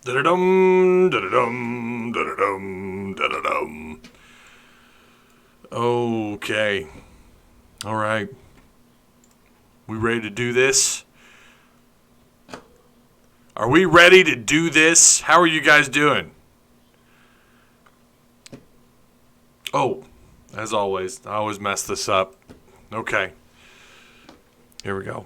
Da-da-dum, da-da-dum, da-da-dum, da-da-dum. Okay. All right. We ready to do this? Are we ready to do this? How are you guys doing? Oh, as always, I always mess this up. Okay. Here we go.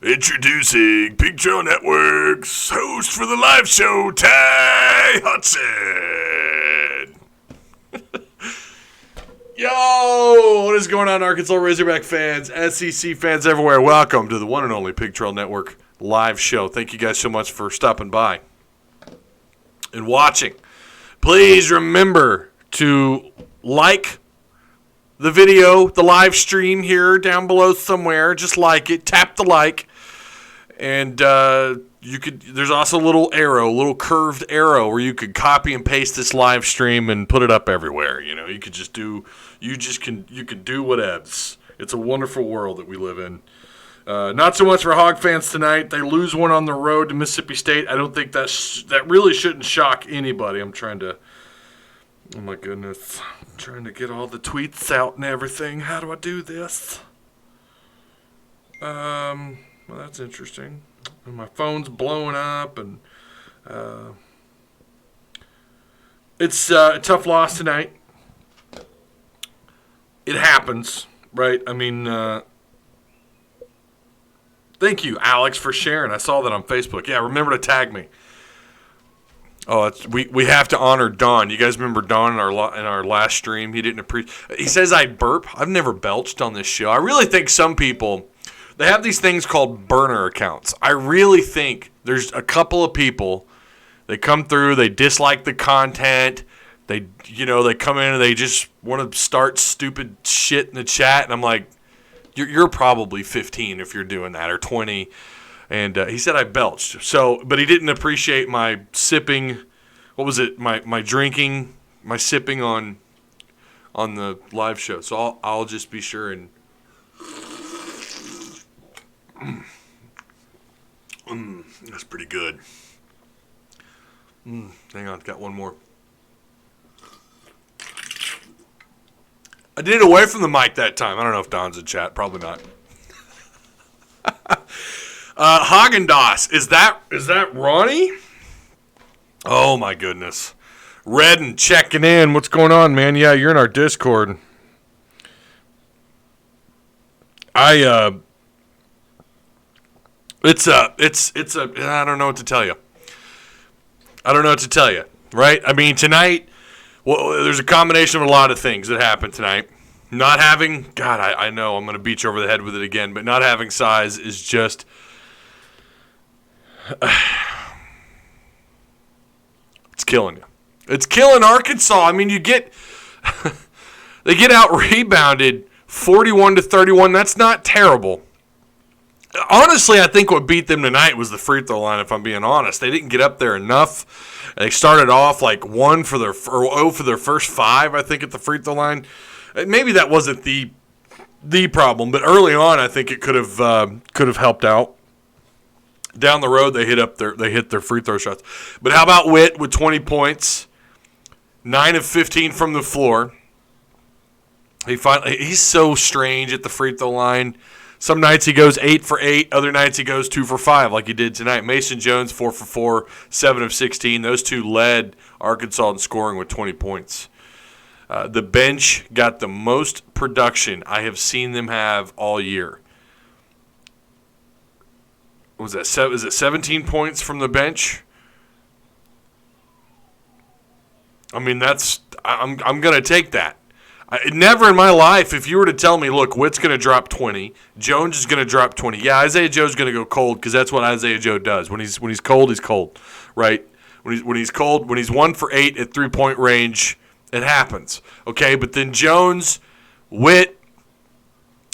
Introducing Pig Trail Network's host for the live show, Ty Hudson. Yo, what is going on, Arkansas Razorback fans, SEC fans everywhere? Welcome to the one and only Pig Trail Network live show. Thank you guys so much for stopping by and watching. Please remember to like the video, the live stream here down below somewhere. Just like it, tap the like, and there's also a little curved arrow where you could copy and paste this live stream and put it up everywhere. You know, you can do whatevs. It's a wonderful world that we live in. Not so much for Hog fans tonight. They lose one on the road to Mississippi State. I don't think that really shouldn't shock anybody. Oh my goodness. I'm trying to get all the tweets out and everything. How do I do this? Well, that's interesting. And my phone's blowing up, and it's a tough loss tonight. It happens, right? I mean, thank you, Alex, for sharing. I saw that on Facebook. Yeah, remember to tag me. Oh, we have to honor Don. You guys remember Don in our last stream? He didn't appreciate. He says I burp. I've never belched on this show. I really think some people, they have these things called burner accounts. I really think there's a couple of people, they come through, they dislike the content, they come in and they just want to start stupid shit in the chat, and I'm like, you're probably 15 if you're doing that, or 20. And he said I belched. But he didn't appreciate my sipping. What was it? My drinking, my sipping on the live show. So I'll just be sure and. That's pretty good. Hang on, got one more. I did it away from the mic that time. I don't know if Don's in chat. Probably not. Haagen-Dazs, is that Ronnie? Oh my goodness. Redden checking in. What's going on, man? Yeah, you're in our Discord. I don't know what to tell you. Right? I mean, tonight, well, there's a combination of a lot of things that happened tonight. Not having, God, I know I'm going to beat you over the head with it again, but not having size is just, it's killing you. It's killing Arkansas. I mean, they get out rebounded 41-31. That's not terrible. Honestly, I think what beat them tonight was the free throw line, if I'm being honest. They didn't get up there enough. They started off like 0 for their first 5, I think, at the free throw line. Maybe that wasn't the problem, but early on, I think it could have helped out. Down the road, they hit their free throw shots. But how about Witt with 20 points, 9 of 15 from the floor? He's so strange at the free throw line. Some nights he goes 8 for 8. Other nights he goes 2 for 5, like he did tonight. Mason Jones 4 for 4, 7 of 16. Those two led Arkansas in scoring with 20 points. The bench got the most production I have seen them have all year. Was that is it 17 points from the bench? I mean, I'm going to take that. Never in my life, if you were to tell me, look, Witt's going to drop 20, Jones is going to drop 20. Yeah, Isaiah Joe's going to go cold because that's what Isaiah Joe does. When he's cold, he's cold, right? When he's cold, when he's 1 for 8 at 3-point range, it happens. Okay, but then Jones, Witt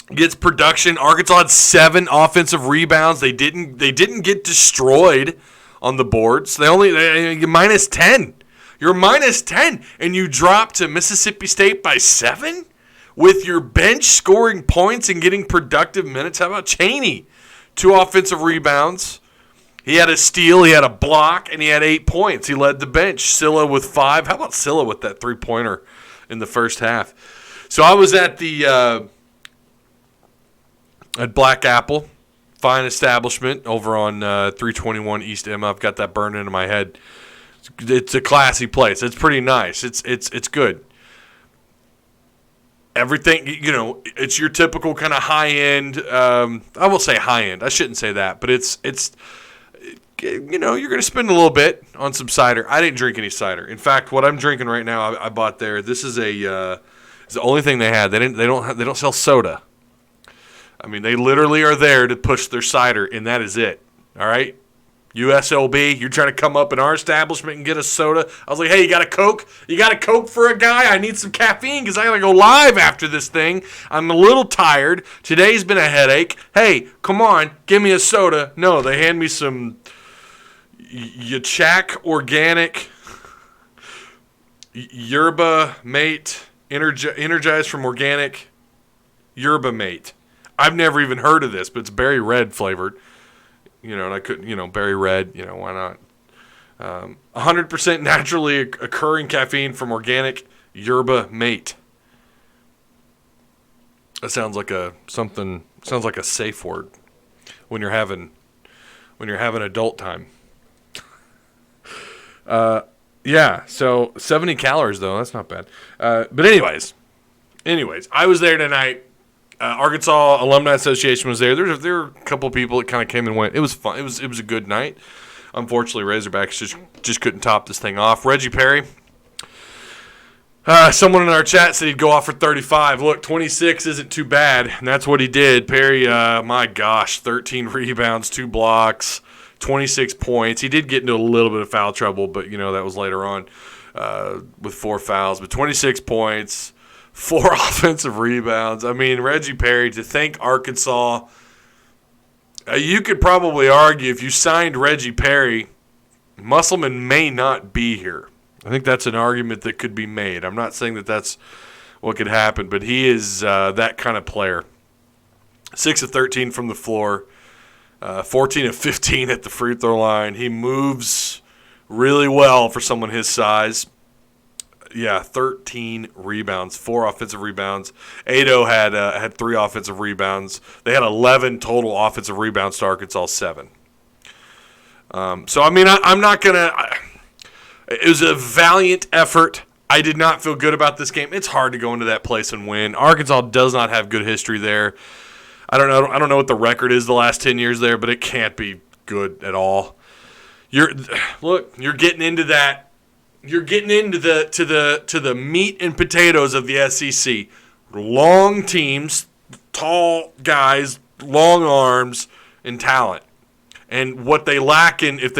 gets production. Arkansas had 7 offensive rebounds. They didn't get destroyed on the boards. They minus 10. You're minus 10, and you drop to Mississippi State by 7 with your bench scoring points and getting productive minutes. How about Chaney? 2 offensive rebounds. He had a steal, he had a block, and he had 8 points. He led the bench. Scylla with 5. How about Scylla with that three-pointer in the first half? So I was at the at Black Apple, fine establishment over on 321 East Emma. I've got that burned into my head. It's a classy place. It's pretty nice. It's good. Everything, it's your typical kind of high-end. I will say high-end. I shouldn't say that, but it's you're going to spend a little bit on some cider. I didn't drink any cider. In fact, what I'm drinking right now, I bought there. This is it's the only thing they had. They don't sell soda. I mean, they literally are there to push their cider, and that is it. All right? USLB, you're trying to come up in our establishment and get a soda. I was like, hey, you got a Coke? You got a Coke for a guy? I need some caffeine because I got to go live after this thing. I'm a little tired. Today's been a headache. Hey, come on, give me a soda. No, they hand me some Yachak Organic Yerba Mate, energized from Organic Yerba Mate. I've never even heard of this, but it's berry red flavored. And I couldn't, berry red, why not? 100% naturally occurring caffeine from Organic Yerba Mate. That sounds like a safe word when you're having adult time. Yeah, so 70 calories though, that's not bad. But anyways, I was there tonight. Arkansas Alumni Association was there. There were a couple of people that kind of came and went. It was fun. It was a good night. Unfortunately, Razorbacks just couldn't top this thing off. Reggie Perry. Someone in our chat said he'd go off for 35. Look, 26 isn't too bad, and that's what he did. Perry, my gosh, 13 rebounds, 2 blocks, 26 points. He did get into a little bit of foul trouble, but that was later on with 4 fouls. But 26 points. 4 offensive rebounds. I mean, Reggie Perry, to think Arkansas, you could probably argue if you signed Reggie Perry, Musselman may not be here. I think that's an argument that could be made. I'm not saying that that's what could happen, but he is that kind of player. 6 of 13 from the floor, 14 of 15 at the free throw line. He moves really well for someone his size. Yeah, 13 rebounds, 4 offensive rebounds. Ado had 3 offensive rebounds. They had 11 total offensive rebounds to Arkansas 7. So, I mean, I'm not going to – it was a valiant effort. I did not feel good about this game. It's hard to go into that place and win. Arkansas does not have good history there. I don't know what the record is the last 10 years there, but it can't be good at all. You're getting into that. You're getting into the meat and potatoes of the SEC. Long teams, tall guys, long arms, and talent. And what they lack if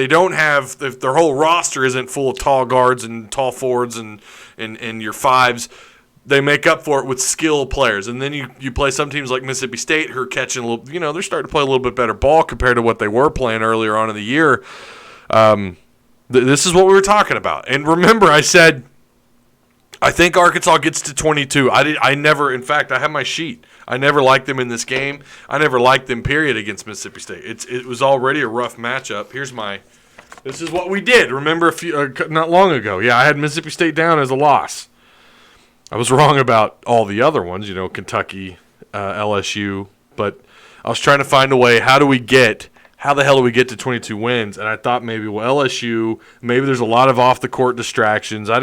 their whole roster isn't full of tall guards and tall forwards and your fives, they make up for it with skilled players. And then you play some teams like Mississippi State who are catching a little, they're starting to play a little bit better ball compared to what they were playing earlier on in the year. This is what we were talking about. And remember, I said, I think Arkansas gets to 22. In fact, I have my sheet. I never liked them in this game. I never liked them, period, against Mississippi State. It was already a rough matchup. This is what we did. Remember not long ago. Yeah, I had Mississippi State down as a loss. I was wrong about all the other ones, Kentucky, LSU. But I was trying to find a way, how the hell do we get to 22 wins? And I thought maybe, LSU, maybe there's a lot of off-the-court distractions. I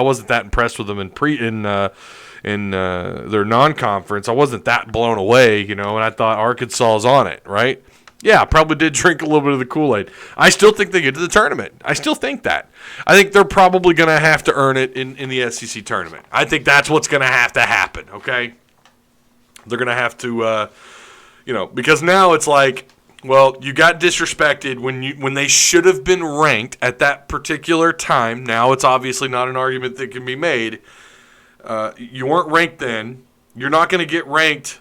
wasn't that impressed with them in their non-conference. I wasn't that blown away, and I thought Arkansas is on it, right? Yeah, probably did drink a little bit of the Kool-Aid. I still think they get to the tournament. I still think that. I think they're probably going to have to earn it in the SEC tournament. I think that's what's going to happen, okay? They're going to have to, because now it's like, well, you got disrespected when they should have been ranked at that particular time. Now it's obviously not an argument that can be made. You weren't ranked then. You're not going to get ranked.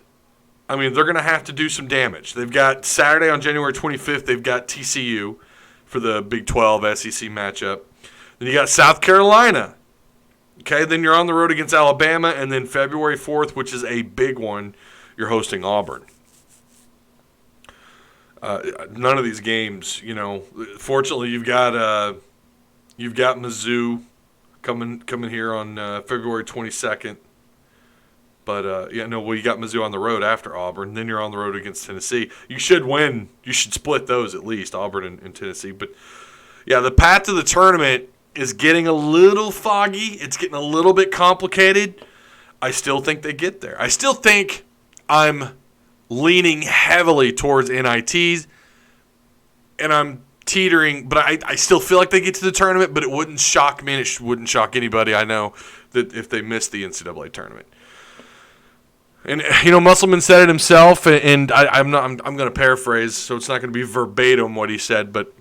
I mean, they're going to have to do some damage. They've got Saturday on January 25th, they've got TCU for the Big 12 SEC matchup. Then you got South Carolina. Okay, then you're on the road against Alabama, and then February 4th, which is a big one, you're hosting Auburn. None of these games, fortunately you've got Mizzou coming here on February 22nd. But, you got Mizzou on the road after Auburn. Then you're on the road against Tennessee. You should win. You should split those at least, Auburn and Tennessee. But, yeah, the path to the tournament is getting a little foggy. It's getting a little bit complicated. I still think they get there. I still think I'm leaning heavily towards NITs, and I'm teetering. But I still feel like they get to the tournament, but it wouldn't shock me, and it wouldn't shock anybody I know that if they missed the NCAA tournament. And Musselman said it himself, and I'm going to paraphrase, so it's not going to be verbatim what he said, but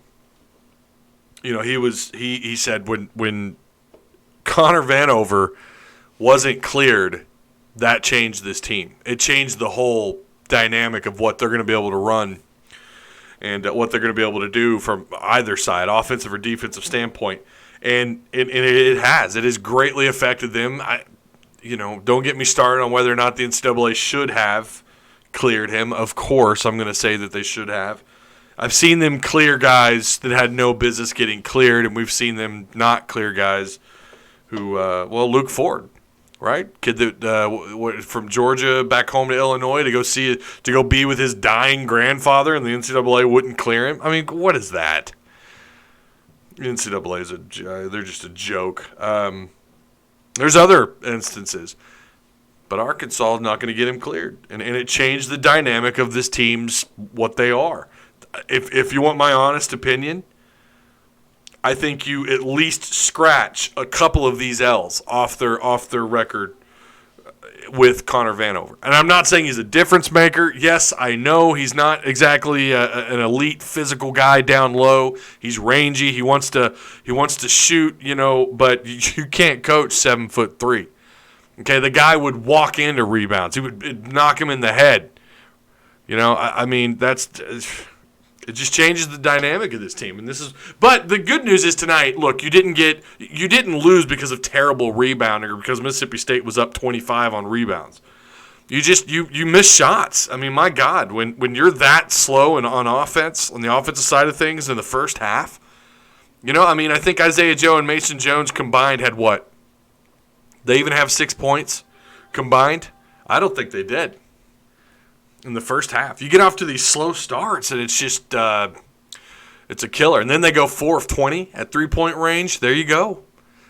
he said when Connor Vanover wasn't cleared, that changed this team. It changed the whole dynamic of what they're going to be able to run and what they're going to be able to do from either side, offensive or defensive standpoint, and it has greatly affected them. Don't get me started on whether or not the NCAA should have cleared him. Of course, I'm going to say that they should have. I've seen them clear guys that had no business getting cleared, and we've seen them not clear guys who, Luke Ford, right? Kid that from Georgia back home to Illinois to go be with his dying grandfather, and the NCAA wouldn't clear him. I mean, what is that? The NCAA they're just a joke. There's other instances, but Arkansas is not going to get him cleared, and it changed the dynamic of this team's what they are. If you want my honest opinion, I think you at least scratch a couple of these L's off their record with Connor Vanover. And I'm not saying he's a difference maker. Yes, I know he's not exactly an elite physical guy down low. He's rangy. He wants to shoot, but you can't coach 7'3". Okay, the guy would walk into rebounds. He would knock him in the head. It just changes the dynamic of this team. But the good news is tonight, look, you didn't lose because of terrible rebounding or because Mississippi State was up 25 on rebounds. You miss shots. I mean, my God, when you're that slow and on offense, on the offensive side of things in the first half, I think Isaiah Joe and Mason Jones combined had what? They even have 6 points combined? I don't think they did. In the first half, you get off to these slow starts, and it's just it's a killer. And then they go 4 of 20 at 3-point range. There you go.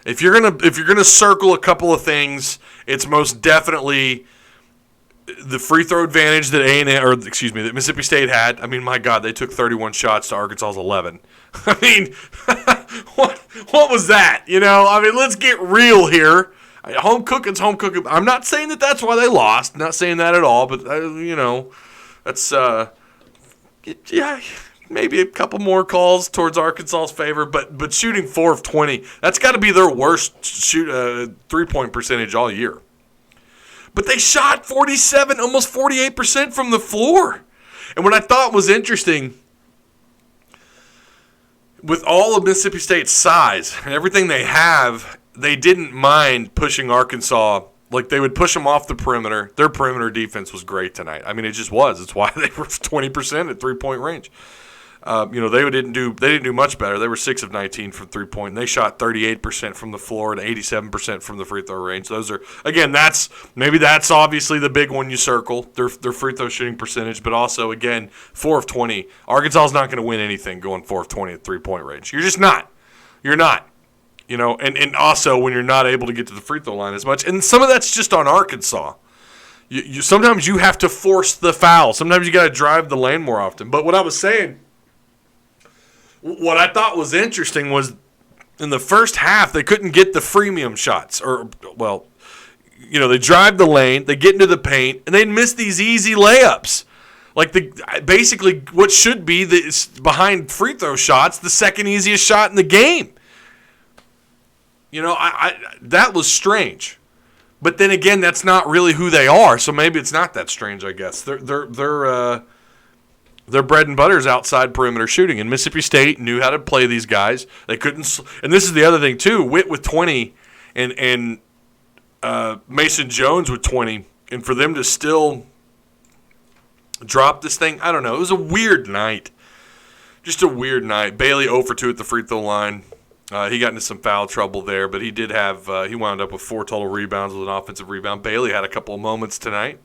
If you're gonna circle a couple of things, it's most definitely the free throw advantage that that Mississippi State had. I mean, my God, they took 31 shots to Arkansas's 11. I mean, what was that? Let's get real here. Home cooking's home cooking. I'm not saying that that's why they lost. Not saying that at all. But that's maybe a couple more calls towards Arkansas's favor. But shooting 4 of 20, that's got to be their worst 3-point percentage all year. But they shot 47, almost 48% from the floor. And what I thought was interesting, with all of Mississippi State's size and everything they have, they didn't mind pushing Arkansas. Like, they would push them off the perimeter. Their perimeter defense was great tonight. I mean, it just was. It's why they were 20% at 3-point range. They didn't do much better. They were 6 of 19 from 3-point. And they shot 38% from the floor and 87% from the free throw range. Those are, again, that's obviously the big one you circle, their free throw shooting percentage. But also, again, 4 of 20. Arkansas is not going to win anything going 4 of 20 at 3-point range. You're just not. You're not. And also when you're not able to get to the free throw line as much. And some of that's just on Arkansas. Sometimes you have to force the foul. Sometimes you got to drive the lane more often. But what I was saying, what I thought was interesting was in the first half they couldn't get the freemium shots. They drive the lane, they get into the paint, and they'd miss these easy layups. Like basically what should be behind free throw shots, the second easiest shot in the game. That was strange. But then again, that's not really who they are, so maybe it's not that strange, I guess. Their bread and butter is outside perimeter shooting, and Mississippi State knew how to play these guys. They couldn't, and this is the other thing too. Witt with 20, and Mason Jones with 20, and for them to still drop this thing. I don't know. It was a weird night. Just a weird night. Bailey 0 for 2 at the free throw line. He got into some foul trouble there, but he did have he wound up with 4 total rebounds with an offensive rebound. Bailey had a couple of moments tonight.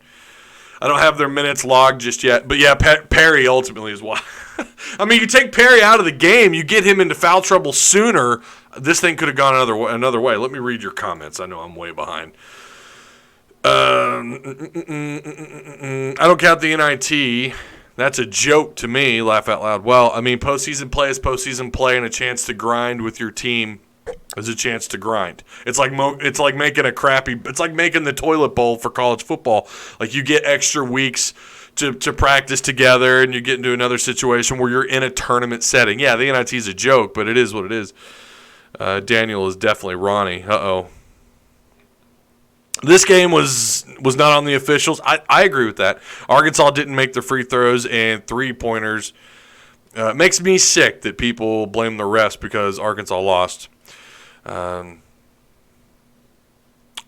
I don't have their minutes logged just yet, but yeah, Perry ultimately is why. I mean, you take Perry out of the game, you get him into foul trouble sooner. This thing could have gone another way. Let me read your comments. I know I'm way behind. I don't count the NIT. That's a joke to me. Laugh out loud. Well, I mean, postseason play is postseason play, and a chance to grind with your team is a chance to grind. It's like making it's like making the toilet bowl for college football. Like, you get extra weeks to practice together, and you get into another situation where you're in a tournament setting. Yeah, the NIT is a joke, but it is what it is. Daniel is definitely Ronnie. Uh-oh. This game was not on the officials. I agree with that. Arkansas didn't make the free throws and three-pointers. It makes me sick that people blame the refs because Arkansas lost. I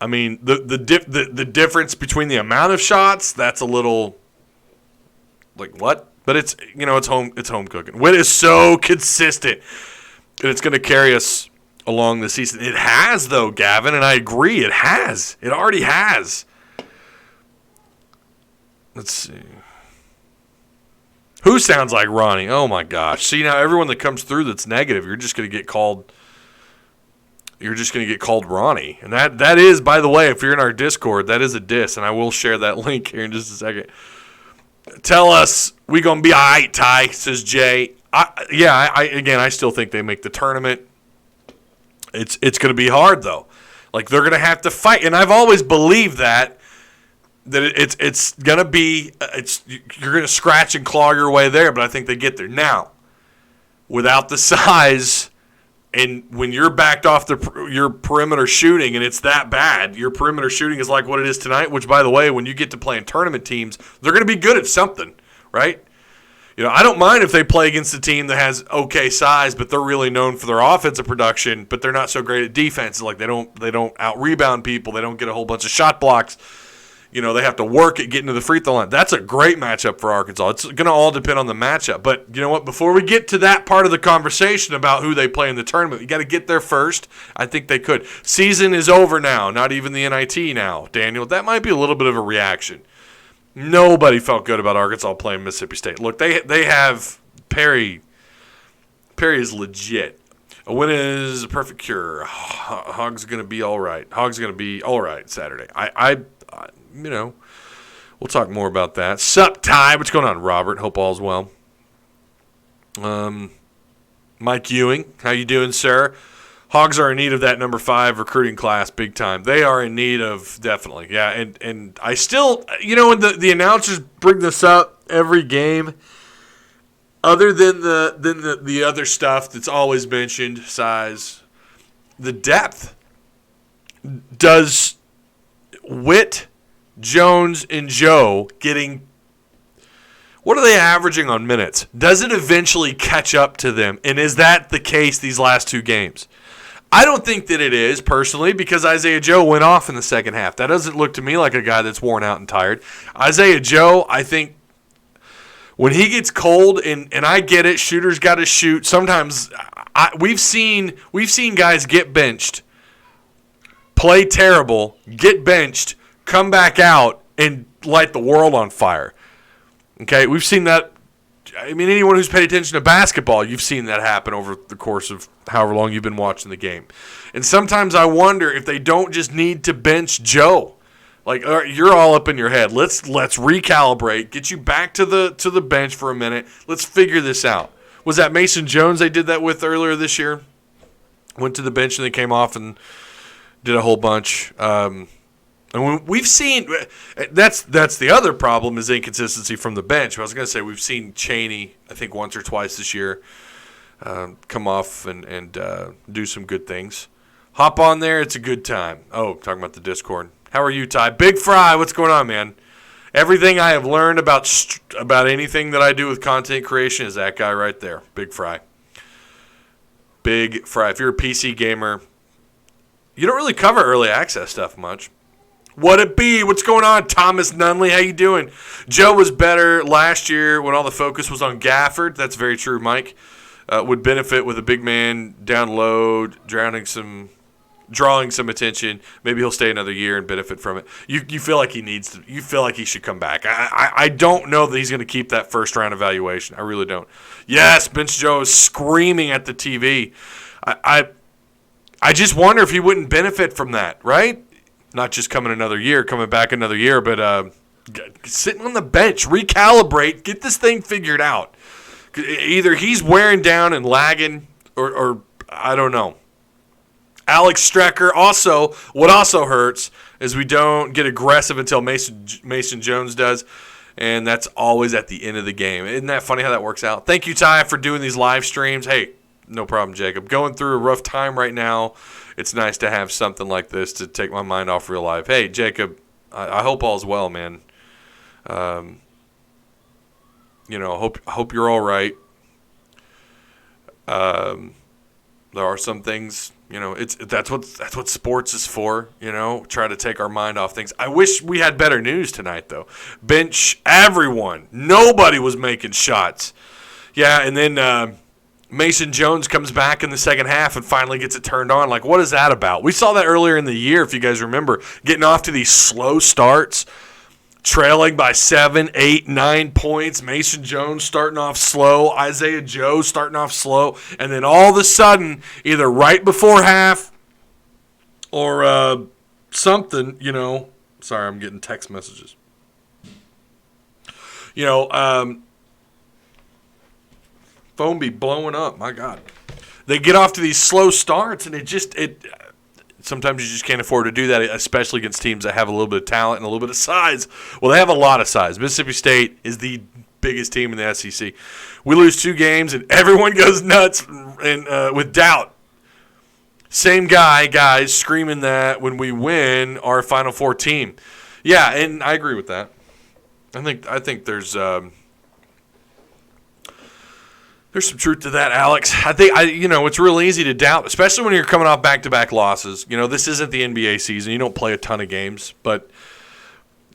mean, the difference between the amount of shots, that's a little like what? But it's home cooking. Witt is so consistent, and it's going to carry us along the season. It has, though, Gavin, and I agree. It has. It already has. Let's see. Who sounds like Ronnie? Oh, my gosh. See, now everyone that comes through that's negative, you're just going to get called Ronnie. And that is, by the way, if you're in our Discord, that is a diss, and I will share that link here in just a second. Tell us we going to be all right, Ty, says Jay. I still think they make the tournament. It's going to be hard, though. Like, they're going to have to fight. And I've always believed that it's going to be you're going to scratch and claw your way there, but I think they get there. Now, without the size, and when you're backed off your perimeter shooting and it's that bad, your perimeter shooting is like what it is tonight, which, by the way, when you get to playing tournament teams, they're going to be good at something, right? I don't mind if they play against a team that has okay size, but they're really known for their offensive production, but they're not so great at defense. Like they don't out-rebound people. They don't get a whole bunch of shot blocks. They have to work at getting to the free throw line. That's a great matchup for Arkansas. It's going to all depend on the matchup. But you know what? Before we get to that part of the conversation about who they play in the tournament, you got to get there first. I think they could. Season is over now. Not even the NIT now, Daniel. That might be a little bit of a reaction. Nobody felt good about Arkansas playing Mississippi State. Look, they have Perry. Perry is legit. A win is a perfect cure. Hogs going to be all right. Hogs going to be all right Saturday. We'll talk more about that. Sup, Ty? What's going on, Robert? Hope all's well. Mike Ewing, how you doing, sir? Hogs are in need of that number 5 recruiting class big time. They are in need of, definitely. Yeah, and I still, when the announcers bring this up every game, other than the other stuff that's always mentioned, size, the depth. Does Witt, Jones, and Joe getting, what are they averaging on minutes? Does it eventually catch up to them? And is that the case these last 2 games? I don't think that it is, personally, because Isaiah Joe went off in the second half. That doesn't look to me like a guy that's worn out and tired. Isaiah Joe, I think, when he gets cold, and I get it, shooters got to shoot. Sometimes we've seen guys get benched, play terrible, get benched, come back out, and light the world on fire. Okay, we've seen that. I mean, anyone who's paid attention to basketball, you've seen that happen over the course of however long you've been watching the game. And sometimes I wonder if they don't just need to bench Joe. Like, all right, you're all up in your head. Let's recalibrate, get you back to the bench for a minute. Let's figure this out. Was that Mason Jones they did that with earlier this year? Went to the bench and they came off and did a whole bunch. And we've seen that's the other problem is inconsistency from the bench. I was going to say we've seen Chaney, I think once or twice this year, come off and do some good things. Hop on there, it's a good time. Oh, talking about the Discord. How are you, Ty? Big Fry, what's going on, man? Everything I have learned about anything that I do with content creation is that guy right there, Big Fry. Big Fry. If you're a PC gamer, you don't really cover early access stuff much. What it be? What's going on, Thomas Nunley? How you doing? Joe was better last year when all the focus was on Gafford. That's very true, Mike. Would benefit with a big man down low, drawing some attention. Maybe he'll stay another year and benefit from it. You feel like he needs to. You feel like he should come back. I don't know that he's going to keep that first round evaluation. I really don't. Yes, Bench Joe is screaming at the TV. I just wonder if he wouldn't benefit from that, right? Not just coming back another year, but sitting on the bench, recalibrate, get this thing figured out. Either he's wearing down and lagging, or I don't know. Alex Strecker what also hurts is we don't get aggressive until Mason Jones does, and that's always at the end of the game. Isn't that funny how that works out? Thank you, Ty, for doing these live streams. Hey, no problem, Jacob. Going through a rough time right now. It's nice to have something like this to take my mind off real life. Hey, Jacob, I hope all's well, man. Hope you're all right. There are some things, that's what sports is for, try to take our mind off things. I wish we had better news tonight, though. Bench everyone. Nobody was making shots. Yeah, and then Mason Jones comes back in the second half and finally gets it turned on. Like, what is that about? We saw that earlier in the year, if you guys remember, getting off to these slow starts, trailing by 7, 8, 9 points. Mason Jones starting off slow. Isaiah Joe starting off slow. And then all of a sudden, either right before half or something, Sorry, I'm getting text messages. Phone be blowing up. My God. They get off to these slow starts, and sometimes you just can't afford to do that, especially against teams that have a little bit of talent and a little bit of size. Well, they have a lot of size. Mississippi State is the biggest team in the SEC. We lose 2 games, and everyone goes nuts and with doubt. Same guys, screaming that when we win our Final Four team. Yeah, and I agree with that. I think there's some truth to that, Alex. I think it's real easy to doubt, especially when you're coming off back-to-back losses. This isn't the NBA season. You don't play a ton of games, but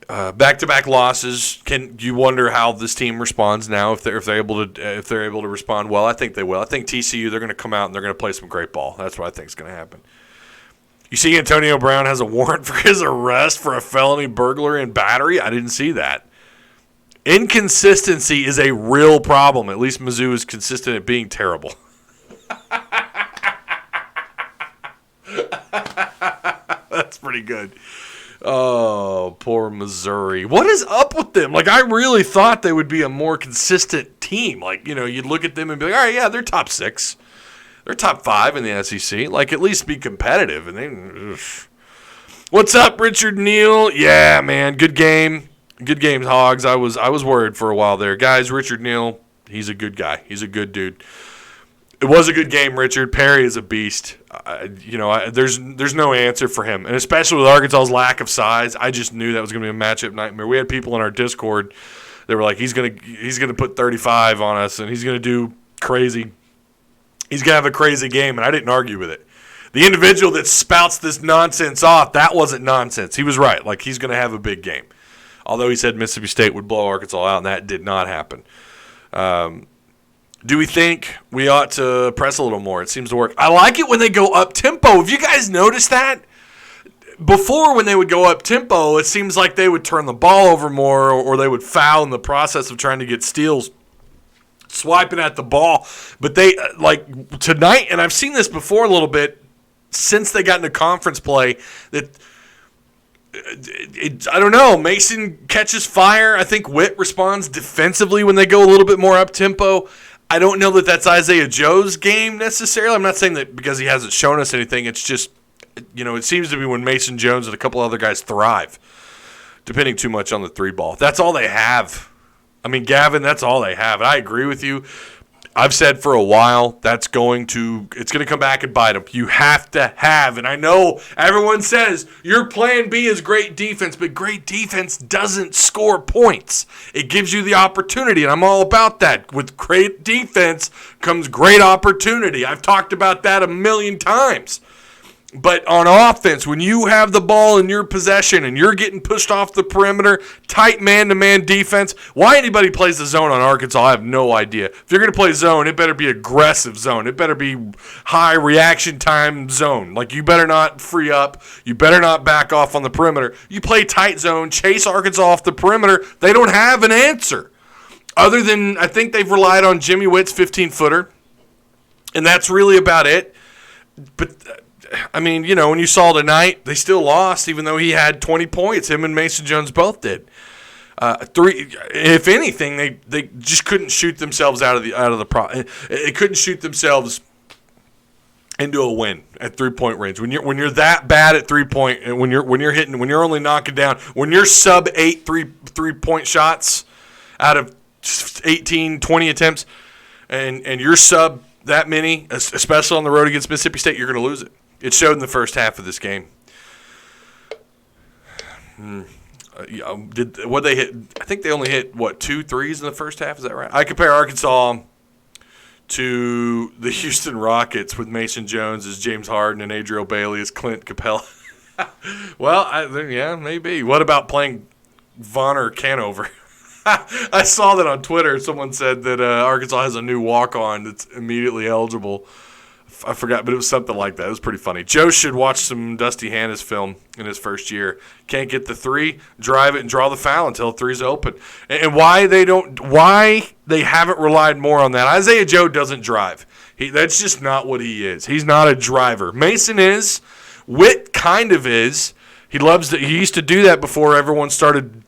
back-to-back losses, you wonder how this team responds now if they're able to respond well. I think they will. I think TCU, they're going to come out and they're going to play some great ball. That's what I think is going to happen. You see, Antonio Brown has a warrant for his arrest for a felony burglary and battery. I didn't see that. Inconsistency is a real problem. At least Mizzou is consistent at being terrible. That's pretty good. Oh, poor Missouri. What is up with them? Like, I really thought they would be a more consistent team. Like, you'd look at them and be like, all right, yeah, they're top 6. They're top 5 in the SEC. Like, at least be competitive. And what's up, Richard Neal? Yeah, man, good game. Good games, Hogs. I was worried for a while there. Guys, Richard Neal, he's a good guy. He's a good dude. It was a good game, Richard. Perry is a beast. There's no answer for him. And especially with Arkansas's lack of size, I just knew that was going to be a matchup nightmare. We had people in our Discord that were like, he's going to put 35 on us, and he's going to do crazy. He's going to have a crazy game, and I didn't argue with it. The individual that spouts this nonsense off, that wasn't nonsense. He was right. Like, he's going to have a big game. Although he said Mississippi State would blow Arkansas out, and that did not happen. Do we think we ought to press a little more? It seems to work. I like it when they go up-tempo. Have you guys noticed that? Before, when they would go up-tempo, it seems like they would turn the ball over more, or they would foul in the process of trying to get steals, swiping at the ball. But they, like tonight, and I've seen this before a little bit, since they got into conference play, that – I don't know. Mason catches fire. I think Witt responds defensively when they go a little bit more up-tempo. I don't know that that's Isaiah Joe's game necessarily. I'm not saying that because he hasn't shown us anything. It's just, it seems to be when Mason Jones and a couple other guys thrive, depending too much on the 3-ball. That's all they have. I mean, Gavin, that's all they have. And I agree with you. I've said for a while it's going to come back and bite them. You have to have, and I know everyone says your plan B is great defense, but great defense doesn't score points. It gives you the opportunity, and I'm all about that. With great defense comes great opportunity. I've talked about that a million times. But on offense, when you have the ball in your possession and you're getting pushed off the perimeter, tight man-to-man defense, why anybody plays the zone on Arkansas, I have no idea. If you're going to play zone, it better be aggressive zone. It better be high reaction time zone. Like, you better not free up. You better not back off on the perimeter. You play tight zone, chase Arkansas off the perimeter. They don't have an answer. Other than, I think they've relied on Jimmy Witt's 15-footer, and that's really about it. But I mean, you know, when you saw tonight, they still lost, even though he had 20 points. Him and Mason Jones both did. If anything, they just couldn't shoot themselves out of the. They couldn't shoot themselves into a win at 3-point range. When you're that bad at 3-point, and when you're only knocking down, when you're sub 8 3-point shots out of 18, 20 attempts, and you're sub that many, especially on the road against Mississippi State, you're going to lose it. It showed in the first half of this game. What they hit? I think they only hit 2 threes in the first half. Is that right? I compare Arkansas to the Houston Rockets with Mason Jones as James Harden and Adriel Bailey as Clint Capella. Well, yeah, maybe. What about playing Vaughn or Canover? I saw that on Twitter. Someone said that Arkansas has a new walk-on that's immediately eligible. I forgot, but it was something like that. It was pretty funny. Joe should watch some Dusty Hanna's film in his first year. Can't get the three, drive it, and draw the foul until the three's open. And why they haven't relied more on that. Isaiah Joe doesn't drive. That's just not what he is. He's not a driver. Mason is. Witt kind of is. He used to do that before everyone started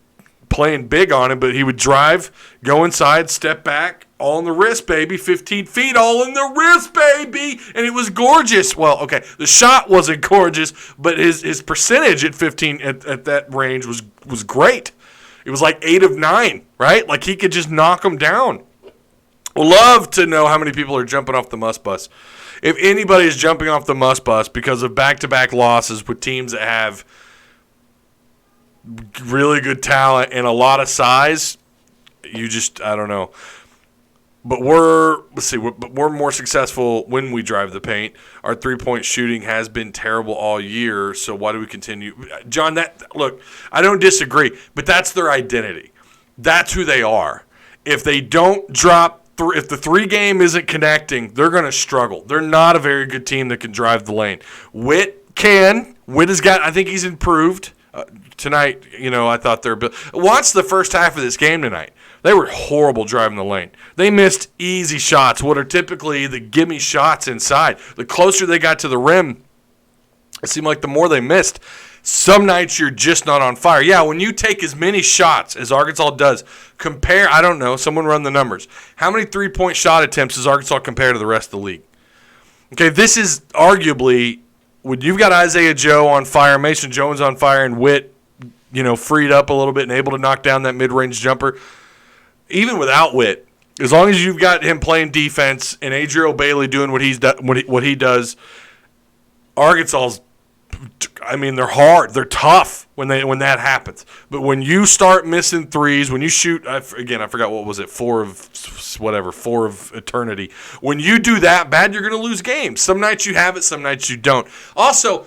playing big on him, but he would drive, go inside, step back, all in the wrist, baby. 15 feet, all in the wrist, baby. And it was gorgeous. Well, okay, the shot wasn't gorgeous, but his percentage at 15 at that range was great. It was like 8 of 9, right? Like, he could just knock them down. Love to know how many people are jumping off the must bus. If anybody is jumping off the must bus because of back-to-back losses with teams that have really good talent and a lot of size, I don't know. But we're more successful when we drive the paint. Our 3-point shooting has been terrible all year, so why do we continue? John, look, I don't disagree, but that's their identity. That's who they are. If they don't drop, if the 3 game isn't connecting, they're going to struggle. They're not a very good team that can drive the lane. Witt has got, I think he's improved. Tonight, I thought they're – watch the first half of this game tonight. They were horrible driving the lane. They missed easy shots, what are typically the gimme shots inside. The closer they got to the rim, it seemed like the more they missed. Some nights you're just not on fire. Yeah, when you take as many shots as Arkansas does, compare – I don't know, someone run the numbers. How many 3-point shot attempts does Arkansas compare to the rest of the league? Okay, this is arguably – when you've got Isaiah Joe on fire, Mason Jones on fire, and Witt, freed up a little bit and able to knock down that mid-range jumper, even without Witt, as long as you've got him playing defense and Adriel Bailey doing what he does, Arkansas's, they're hard, they're tough when that happens. But when you start missing threes, when you shoot, I forgot what was it, 4 of eternity. When you do that bad, you're going to lose games. Some nights you have it, some nights you don't. Also,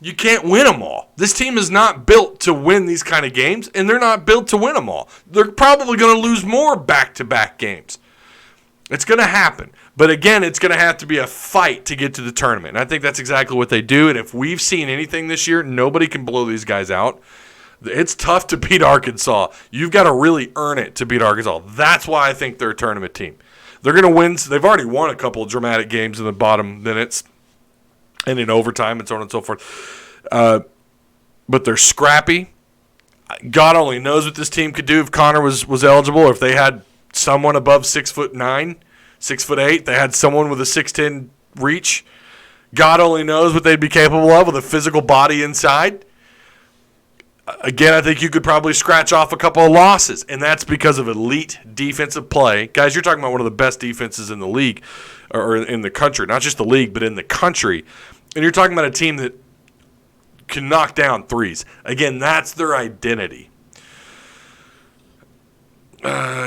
you can't win them all. This team is not built to win these kind of games, and they're not built to win them all. They're probably going to lose more back-to-back games. It's going to happen. But again, it's going to have to be a fight to get to the tournament. And I think that's exactly what they do. And if we've seen anything this year, nobody can blow these guys out. It's tough to beat Arkansas. You've got to really earn it to beat Arkansas. That's why I think they're a tournament team. They're going to win. They've already won a couple of dramatic games in the bottom minutes and in overtime and so on and so forth. But they're scrappy. God only knows what this team could do if Connor was eligible, or if they had someone above 6'9", 6'8". They had someone with a 6'10" reach. God only knows what they'd be capable of with a physical body inside. Again, I think you could probably scratch off a couple of losses, and that's because of elite defensive play. Guys, you're talking about one of the best defenses in the league, or in the country. Not just the league, but in the country. And you're talking about a team that can knock down threes. Again, that's their identity.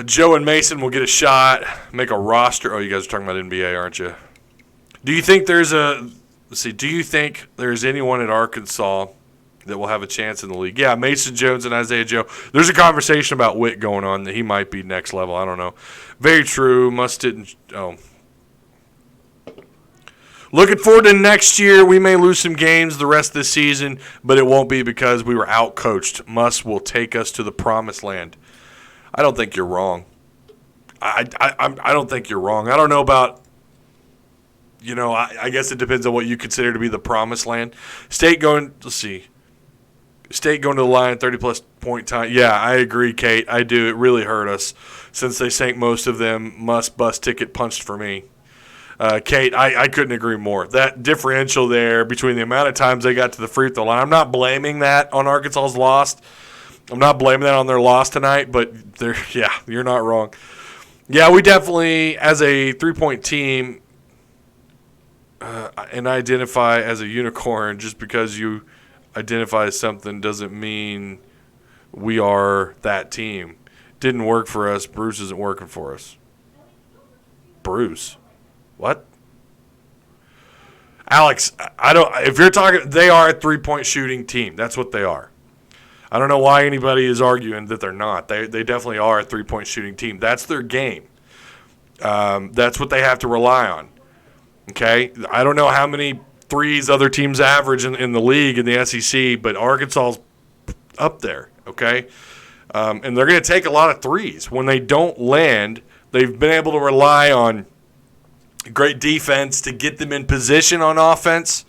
Joe and Mason will get a shot, make a roster. Oh, you guys are talking about NBA, aren't you? Do you think there's a let's see. Do you think there's anyone at Arkansas that will have a chance in the league? Yeah, Mason Jones and Isaiah Joe. There's a conversation about Witt going on that he might be next level. I don't know. Very true. Looking forward to next year. We may lose some games the rest of the season, but it won't be because we were out-coached. Muss will take us to the promised land. I don't think you're wrong. I don't think you're wrong. I don't know about, I guess it depends on what you consider to be the promised land. State going to the line, 30-plus point time. Yeah, I agree, Kate. I do. It really hurt us since they sank most of them. Must bus ticket punched for me. Kate, I couldn't agree more. That differential there between the amount of times they got to the free throw line, I'm not blaming that on Arkansas's loss. I'm not blaming that on their loss tonight, but you're not wrong. Yeah, we definitely, as a three-point team, and identify as a unicorn, just because you identify as something doesn't mean we are that team. Didn't work for us. Bruce isn't working for us. Bruce? What? Alex, if you're talking, they are a three-point shooting team. That's what they are. I don't know why anybody is arguing that they're not. They definitely are a three-point shooting team. That's their game. That's what they have to rely on. Okay? I don't know how many threes other teams average in the league in the SEC, but Arkansas's up there. Okay? And they're going to take a lot of threes. When they don't land, they've been able to rely on great defense to get them in position on offense.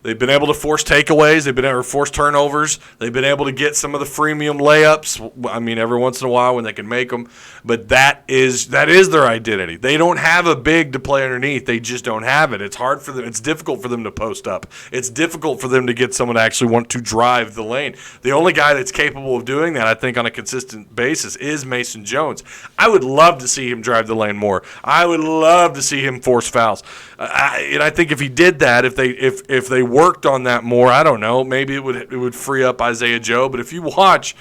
They've been able to force takeaways. They've been able to force turnovers. They've been able to get some of the freemium layups. I mean, every once in a while when they can make them. But that is their identity. They don't have a big to play underneath. They just don't have it. It's hard for them. It's difficult for them to post up. It's difficult for them to get someone to actually want to drive the lane. The only guy that's capable of doing that, I think, on a consistent basis is Mason Jones. I would love to see him drive the lane more. I would love to see him force fouls. And I think if he did that, if they worked on that more, I don't know, maybe it would free up Isaiah Joe. But if you watch,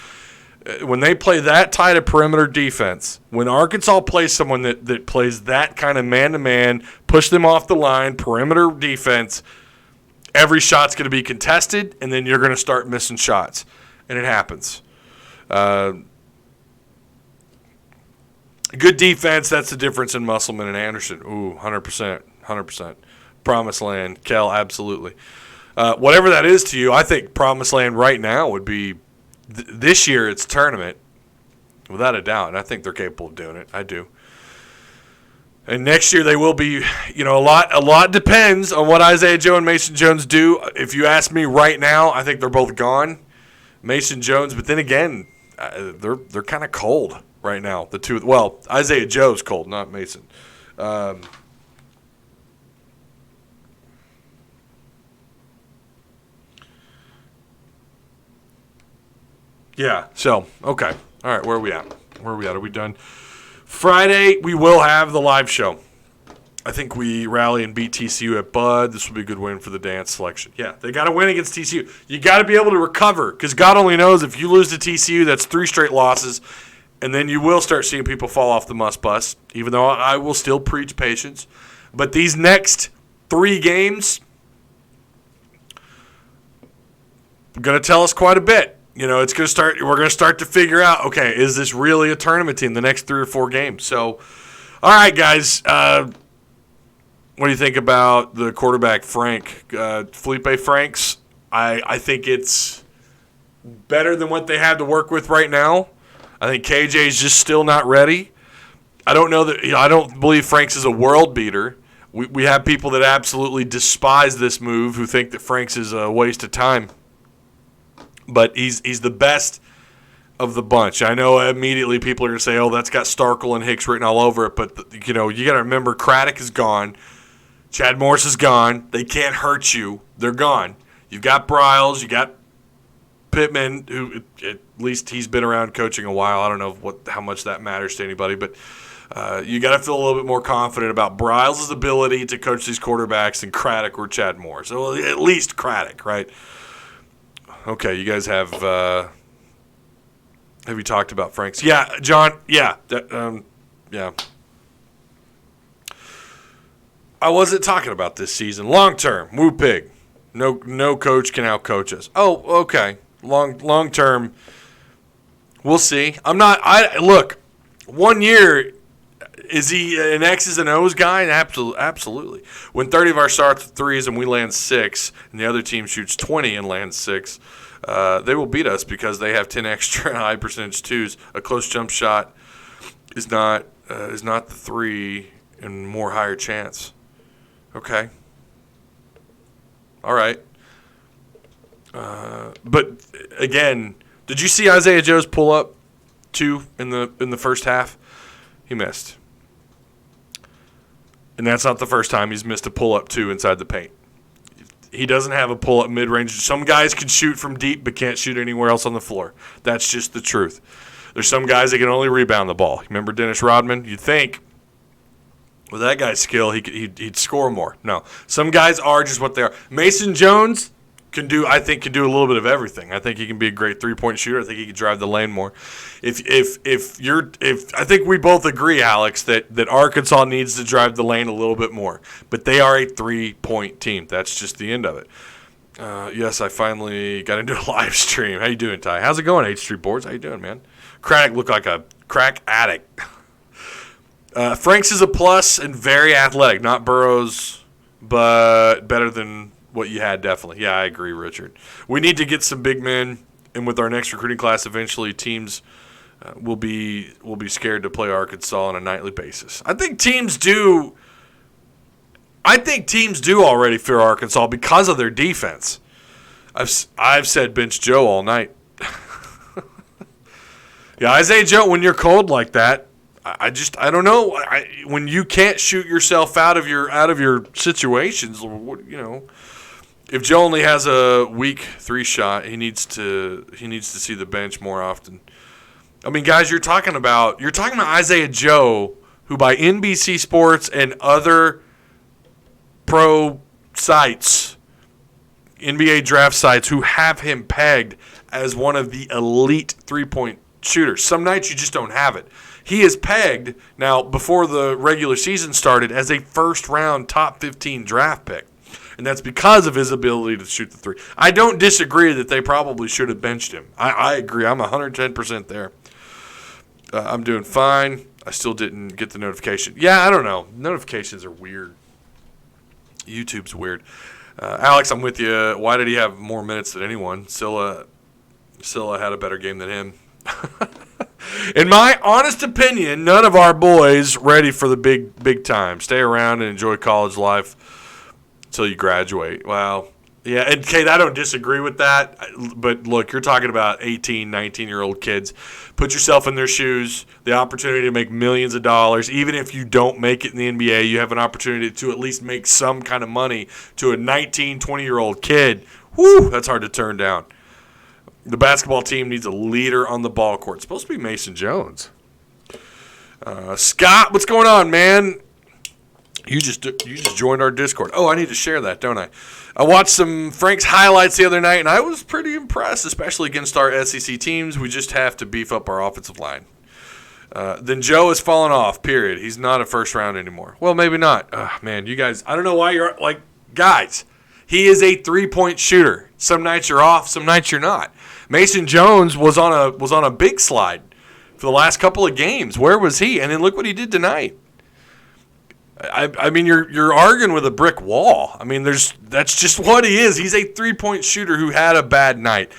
when they play that tight of perimeter defense, when Arkansas plays someone that plays that kind of man-to-man, push them off the line, perimeter defense, every shot's going to be contested, and then you're going to start missing shots. And it happens. Good defense, that's the difference in Musselman and Anderson. Ooh, 100%. 100%. Promised land. Kel, absolutely. Whatever that is to you, I think promised land right now would be this year it's tournament, without a doubt, and I think they're capable of doing it. I do. And next year they will be, a lot depends on what Isaiah Joe and Mason Jones do. If you ask me right now, I think they're both gone. Mason Jones, but then again, they're kind of cold right now. The two, well, Isaiah Joe's cold, not Mason. Yeah, so, okay. All right, where are we at? Are we done? Friday, we will have the live show. I think we rally and beat TCU at Bud. This will be a good win for the dance selection. Yeah, they got to win against TCU. You got to be able to recover, because God only knows if you lose to TCU, that's 3 straight losses, and then you will start seeing people fall off the must bus, even though I will still preach patience. But these next 3 games are going to tell us quite a bit. It's going to start. We're going to start to figure out, okay, is this really a tournament team the next 3 or 4 games? So, all right, guys, what do you think about the quarterback, Frank? Felipe Franks, I think it's better than what they have to work with right now. I think KJ's just still not ready. I don't know that. I don't believe Franks is a world beater. We have people that absolutely despise this move who think that Franks is a waste of time. But he's the best of the bunch. I know immediately people are going to say, oh, that's got Starkel and Hicks written all over it. But, you got to remember Craddock is gone. Chad Morris is gone. They can't hurt you. They're gone. You've got Bryles. You got Pittman, who at least he's been around coaching a while. I don't know how much that matters to anybody. But you got to feel a little bit more confident about Bryles' ability to coach these quarterbacks than Craddock or Chad Morris. So at least Craddock, right? Okay, you guys have you talked about Franks? Yeah, John. Yeah, yeah. I wasn't talking about this season. Long term, woo pig. No coach can outcoach us. Oh, okay. Long term, we'll see. Look, 1 year, is he an X's and O's guy? Absolutely. When 30 of our starts with threes and we land 6, and the other team shoots 20 and lands 6, they will beat us because they have 10 extra high percentage twos. A close jump shot is not the 3 and more higher chance. Okay. All right. But again, did you see Isaiah Joe's pull up 2 in the first half? He missed. And that's not the first time he's missed a pull up 2 inside the paint. He doesn't have a pull up mid range. Some guys can shoot from deep but can't shoot anywhere else on the floor. That's just the truth. There's some guys that can only rebound the ball. Remember Dennis Rodman? You'd think with that guy's skill, he'd score more. No, some guys are just what they are. Mason Jones can do a little bit of everything. I think he can be a great 3-point shooter. I think he can drive the lane more. If I think we both agree, Alex, that Arkansas needs to drive the lane a little bit more. But they are a 3-point team. That's just the end of it. Yes, I finally got into a live stream. How you doing, Ty? How's it going, H Street Boards? How you doing, man? Craddock looked like a crack addict. Franks is a plus and very athletic. Not Burrows, but better than what you had, definitely. Yeah, I agree, Richard. We need to get some big men, and with our next recruiting class, eventually teams will be scared to play Arkansas on a nightly basis. I think teams do already fear Arkansas because of their defense. I've said bench Joe all night. Yeah, Isaiah Joe, when you're cold like that, I don't know. When you can't shoot yourself out of your situations, if Joe only has a weak 3 shot, he needs to see the bench more often. I mean, guys, you're talking about Isaiah Joe, who by NBC Sports and other pro sites, NBA draft sites, who have him pegged as one of the elite 3-point shooters. Some nights you just don't have it. He is pegged now before the regular season started as a first-round top 15 draft pick, and that's because of his ability to shoot the 3. I don't disagree that they probably should have benched him. I agree. I'm 110% there. I'm doing fine. I still didn't get the notification. Yeah, I don't know. Notifications are weird. YouTube's weird. Alex, I'm with you. Why did he have more minutes than anyone? Scylla had a better game than him. In my honest opinion, none of our boys ready for the big time. Stay around and enjoy college life until you graduate. Well, yeah, and Kate, I don't disagree with that. But look, you're talking about 18, 19-year-old kids. Put yourself in their shoes. The opportunity to make millions of dollars. Even if you don't make it in the NBA, you have an opportunity to at least make some kind of money to a 19, 20-year-old kid. Whew, that's hard to turn down. The basketball team needs a leader on the ball court. It's supposed to be Mason Jones. Scott, what's going on, man? You just joined our Discord. Oh, I need to share that, don't I? I watched some Frank's highlights the other night, and I was pretty impressed, especially against our SEC teams. We just have to beef up our offensive line. Then Joe has fallen off, period. He's not a first round anymore. Well, maybe not. Man, you guys, I don't know why you're like, guys, he is a 3-point shooter. Some nights you're off, some nights you're not. Mason Jones was on a big slide for the last couple of games. Where was he? And then look what he did tonight. I mean, you're arguing with a brick wall. I mean, that's just what he is. He's a 3-point shooter who had a bad night.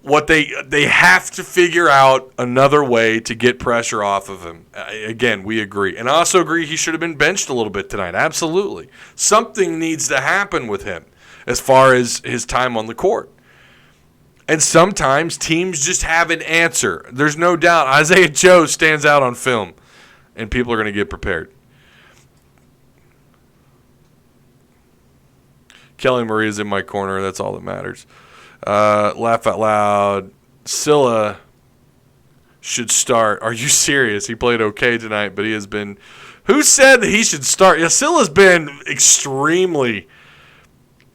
What they have to figure out another way to get pressure off of him. Again, we agree. And I also agree he should have been benched a little bit tonight. Absolutely. Something needs to happen with him as far as his time on the court. And sometimes teams just have an answer. There's no doubt Isaiah Joe stands out on film, and people are going to get prepared. Kelly Marie is in my corner. That's all that matters. Laugh out loud. Scylla should start. Are you serious? He played okay tonight, but he has been – who said that he should start? Yeah, Scylla's been extremely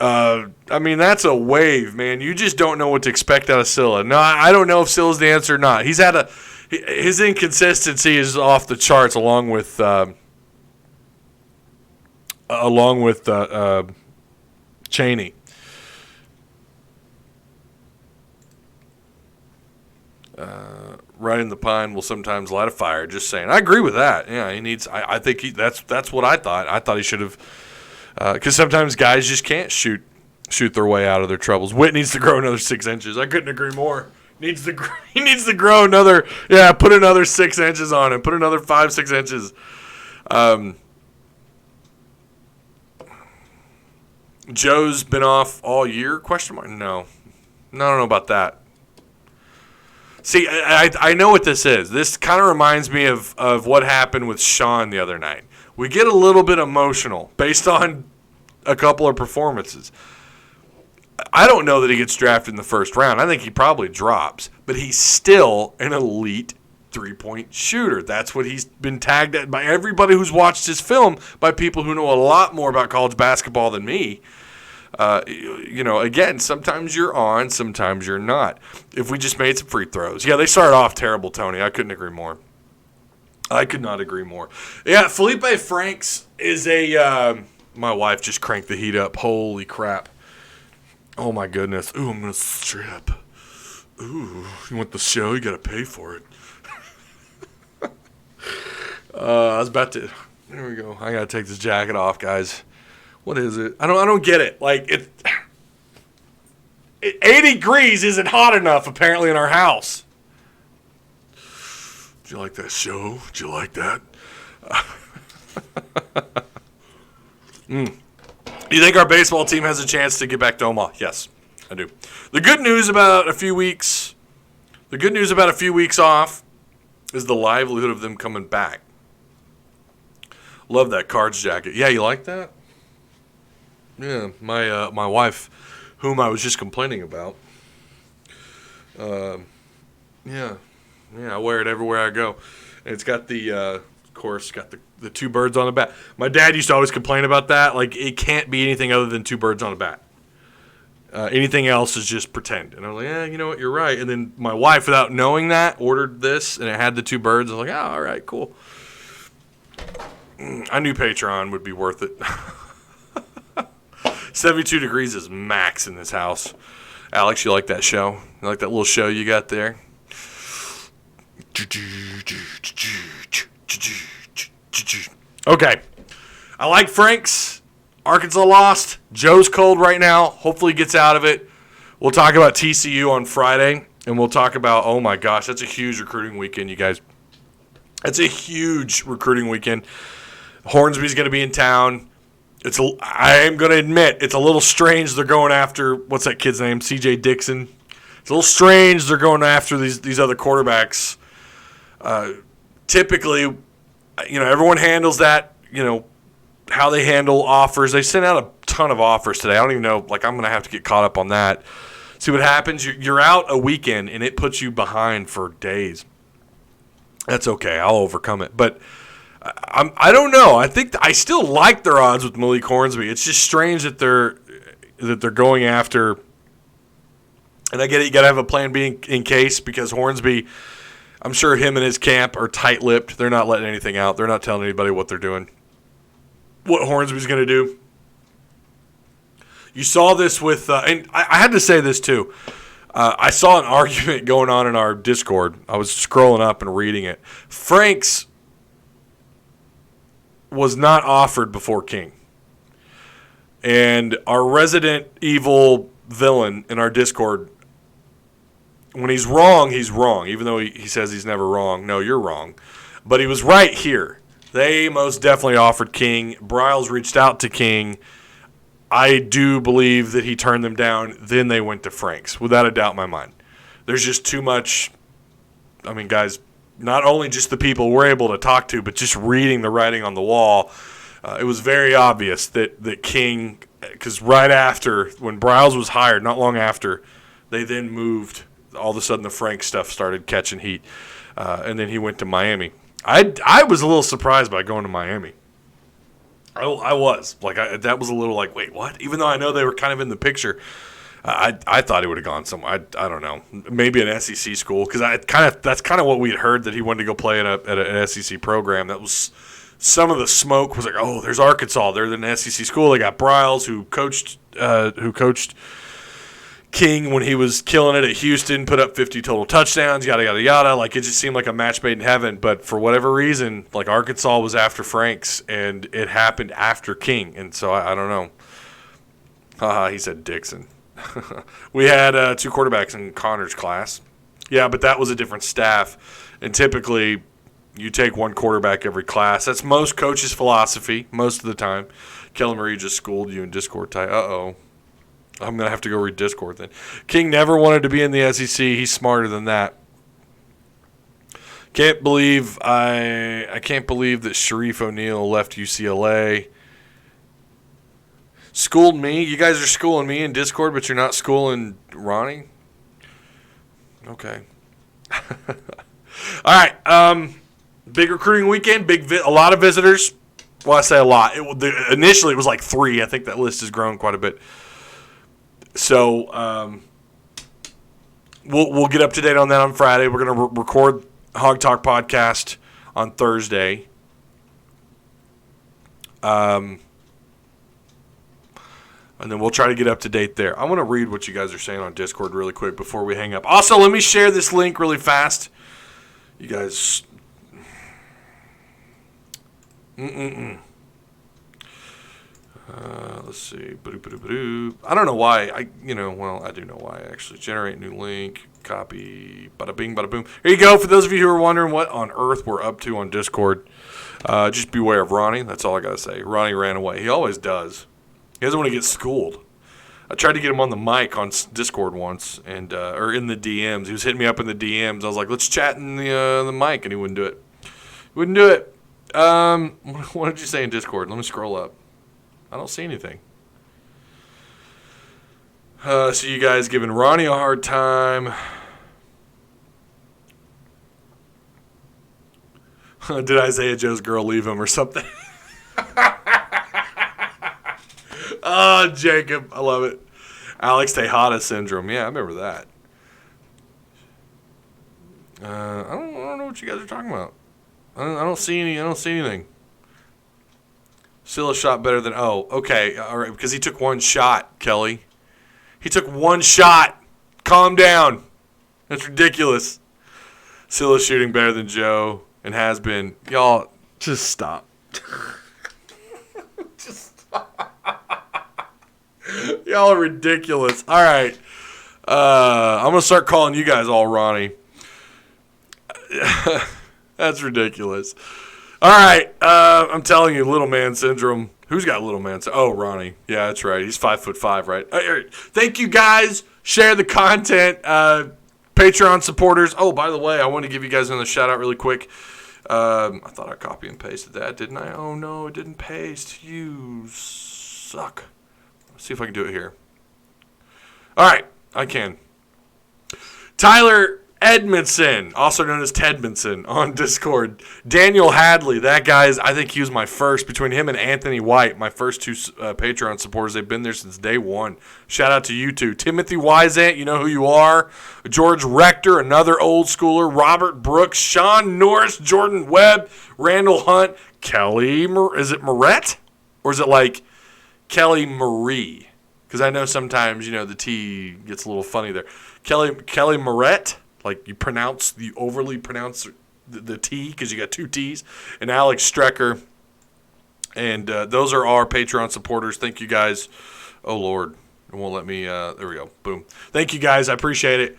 I mean, that's a wave, man. You just don't know what to expect out of Scylla. No, I don't know if Scylla's the answer or not. He's had his inconsistency is off the charts, along with along with Cheney. Riding the pine will sometimes light a fire. Just saying. I agree with that. Yeah, he needs. I think that's what I thought. I thought he should have. Because sometimes guys just can't shoot their way out of their troubles. Whit needs to grow another 6 inches. I couldn't agree more. He needs to grow another. Yeah, put another 6 inches on him. Put another 5-6 inches. Joe's been off all year? Question mark. No, I don't know about that. See, I know what this is. This kind of reminds me of what happened with Sean the other night. We get a little bit emotional based on a couple of performances. I don't know that he gets drafted in the first round. I think he probably drops. But he's still an elite three-point shooter. That's what he's been tagged at by everybody who's watched his film, by people who know a lot more about college basketball than me. Again, sometimes you're on, sometimes you're not. If we just made some free throws. Yeah, they started off terrible, Tony. I couldn't agree more. I could not agree more. Yeah, Felipe Franks is my wife just cranked the heat up. Holy crap. Oh, my goodness. Ooh, I'm going to strip. Ooh, you want the show? You got to pay for it. I was about to. There we go. I got to take this jacket off, guys. What is it? I don't get it. Like, 80 degrees isn't hot enough, apparently, in our house. Did you like that show? Did you like that? You think our baseball team has a chance to get back to Omaha? Yes, I do. The good news about a few weeks off is the livelihood of them coming back. Love that Cards jacket. Yeah, you like that? Yeah, my wife, whom I was just complaining about. Yeah, I wear it everywhere I go. And it's got the two birds on the bat. My dad used to always complain about that. Like, it can't be anything other than two birds on a bat. Anything else is just pretend. And I was like, yeah, you know what, you're right. And then my wife, without knowing that, ordered this, and it had the two birds. I was like, oh, all right, cool. I knew Patreon would be worth it. 72 degrees is max in this house. Alex, you like that show? You like that little show you got there? Okay. I like Franks. Arkansas lost. Joe's cold right now. Hopefully he gets out of it. We'll talk about TCU on Friday, and we'll talk about, oh my gosh, that's a huge recruiting weekend, you guys. That's a huge recruiting weekend. Hornsby's going to be in town. I am going to admit, it's a little strange they're going after, what's that kid's name, C.J. Dixon. It's a little strange they're going after these other quarterbacks. Typically, everyone handles that, how they handle offers. They sent out a ton of offers today. I don't even know, I'm going to have to get caught up on that. See what happens. You're out a weekend, and it puts you behind for days. That's okay. I'll overcome it. But I don't know. I think I still like their odds with Malik Hornsby. It's just strange that they're going after. And I get it. You got to have a plan B in case, because Hornsby, I'm sure him and his camp are tight-lipped. They're not letting anything out. They're not telling anybody what they're doing, what Hornsby's going to do. You saw this with, and I had to say this too. I saw an argument going on in our Discord. I was scrolling up and reading it. Franks was not offered before King. And our resident evil villain in our Discord, when he's wrong, even though he says he's never wrong. No, you're wrong. But he was right here. They most definitely offered King. Bryles reached out to King. I do believe that he turned them down. Then they went to Franks, without a doubt in my mind. There's just too much. I mean, guys, not only just the people we're able to talk to, but just reading the writing on the wall, it was very obvious that King, because right after, when Bryles was hired, not long after, they then moved. All of a sudden, the Frank stuff started catching heat, and then he went to Miami. I was a little surprised by going to Miami. I was. That was a little like, wait, what? Even though I know they were kind of in the picture, I thought he would have gone somewhere. I don't know. Maybe an SEC school, because that's kind of what we had heard, that he wanted to go play at an SEC program. That was some of the smoke was like, oh, there's Arkansas. They're an SEC school. They got Bryles, who coached King when he was killing it at Houston, put up 50 total touchdowns, yada, yada, yada. Like, it just seemed like a match made in heaven. But for whatever reason, like, Arkansas was after Franks, and it happened after King. And so I don't know. He said Dixon. We had 2 quarterbacks in Connor's class. Yeah, but that was a different staff. And typically, you take 1 quarterback every class. That's most coaches' philosophy most of the time. Kelly Marie just schooled you in Discord type. Uh-oh. I'm going to have to go read Discord then. King never wanted to be in the SEC. He's smarter than that. Can't believe I can't believe that Sharif O'Neal left UCLA. Schooled me? You guys are schooling me in Discord, but you're not schooling Ronnie? Okay. All right. Big recruiting weekend. A lot of visitors. Well, I say a lot. Initially, it was like 3. I think that list has grown quite a bit. So we'll get up to date on that on Friday. We're going to record Hog Talk podcast on Thursday. And then we'll try to get up to date there. I want to read what you guys are saying on Discord really quick before we hang up. Also, let me share this link really fast. You guys. Let's see. I don't know why. I do know why, actually. Generate new link. Copy. Bada bing, bada boom. Here you go. For those of you who are wondering what on earth we're up to on Discord, just beware of Ronnie. That's all I got to say. Ronnie ran away. He always does. He doesn't want to get schooled. I tried to get him on the mic on Discord once, and or in the DMs. He was hitting me up in the DMs. I was like, let's chat in the mic, and he wouldn't do it. What did you say in Discord? Let me scroll up. I don't see anything. So you guys giving Ronnie a hard time. Did Isaiah Joe's girl leave him or something? Oh, Jacob. I love it. Alex Tejada syndrome. Yeah, I remember that. I don't know what you guys are talking about. I don't see anything. Still a shot better than... Oh, okay. All right, because he took 1 shot, Kelly. He took 1 shot. Calm down. That's ridiculous. Still shooting better than Joe and has been. Y'all, just stop. Just stop. Y'all are ridiculous. All right. I'm going to start calling you guys all Ronnie. That's ridiculous. All right. I'm telling you, little man syndrome. Who's got little man syndrome? Oh, Ronnie. Yeah, that's right. He's 5'5", right? All right. Thank you, guys. Share the content. Patreon supporters. Oh, by the way, I want to give you guys another shout out really quick. I thought I copy and pasted that, didn't I? Oh, no, it didn't paste. You suck. Let's see if I can do it here. All right. I can. Tyler Edmonson, also known as Tedmonson on Discord. Danyel Hadley, that guy's, I think he was my first, between him and Anthony White, my first 2 Patreon supporters. They've been there since day 1. Shout out to you 2. Timothy Whiseant, you know who you are. George Rector, another old schooler. Robert Brooks, Sean Norris, Jordan Webb, Randall Hunt, Kelly, is it Merritt? Or is it like Kelly Marie? Because I know sometimes, the T gets a little funny there. Kelly Merritt? Like you overly pronounce the T because you got 2 T's. And Alex Strecker. And those are our Patreon supporters. Thank you guys. Oh, Lord. It won't let me. There we go. Boom. Thank you guys. I appreciate it.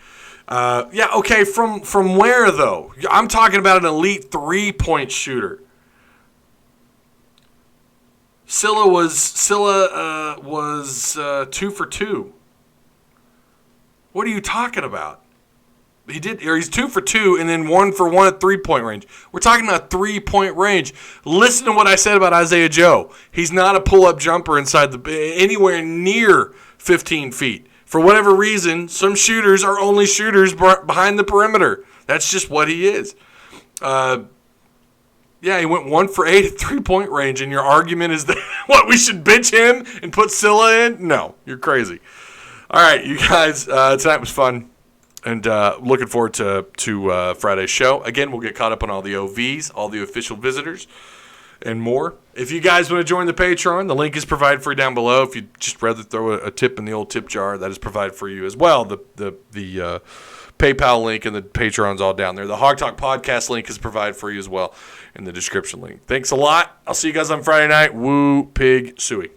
Yeah, okay. From where, though? I'm talking about an elite 3-point shooter. Scylla was 2 for 2. What are you talking about? He's 2 for 2 and then 1 for 1 at 3-point range. We're talking about 3-point range. Listen to what I said about Isaiah Joe. He's not a pull-up jumper anywhere near 15 feet. For whatever reason, some shooters are only shooters behind the perimeter. That's just what he is. Yeah, he went 1 for 8 at 3-point range, and your argument is that what, we should bench him and put Scylla in? No, you're crazy. All right, you guys, tonight was fun. And looking forward to Friday's show. Again, we'll get caught up on all the OVs, all the official visitors. and more. If you guys want to join the Patreon, the link is provided for you down below. If you'd just rather throw a tip in the old tip jar, that is provided for you as well. The PayPal link and the Patreon's all down there. The Hog Talk podcast link is provided for you as well in the description link. Thanks a lot. I'll see you guys on Friday night. Woo pig suey.